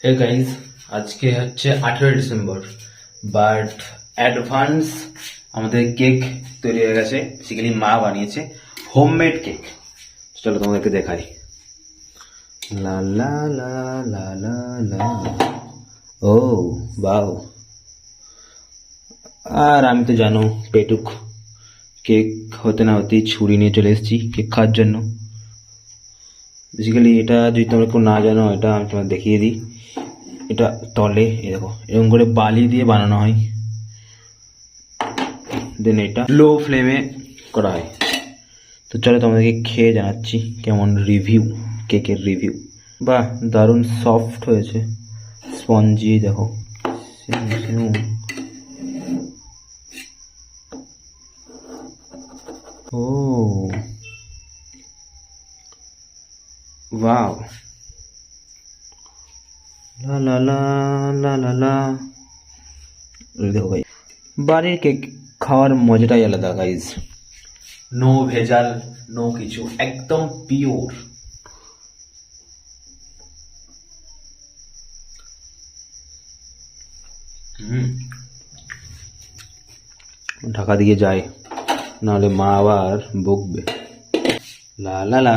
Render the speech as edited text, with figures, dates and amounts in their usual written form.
Hey guys, আজকে হচ্ছে 18 December, but advance আমাদের কেক তৈরি হয়ে গেছে। বেসিক্যালি মা বানিয়েছে হোমমেড কেক। চলো তোমাদেরকে দেখাই। লা লা লা লা লা লা, ও বাও। আর আমি তো জানো পেটুক, কেক হতে না হতেই ছুরি নিয়ে চলে এসেছি কেক খাওয়ার জন্য। বেসিক্যালি এটা যদি তোমরা কেউ না জানো, এটা আমি তোমার দেখিয়ে দিই। এটা তলে এই দেখো এরকম করে বালি দিয়ে বানানো হয়, দেন এটা লো ফ্লেমে করা হয়। তো চলো তোমাদেরকে খেয়ে জানাচ্ছি কেমন রিভিউ, কেকের রিভিউ। বাহ, দারুণ সফট হয়েছে, স্পঞ্জি দেখো। ও ওয়াও, লা লা লা লা লা লা। দেখো ভাই, বাড়ির কেক খাওয়ার মজাটাই আলাদা গাইজ। নো ভেজাল, নো কিছু, একদম পিওর। ঢাকা দিয়ে যায়, নাহলে মা আবার বকবে। লা লা লা।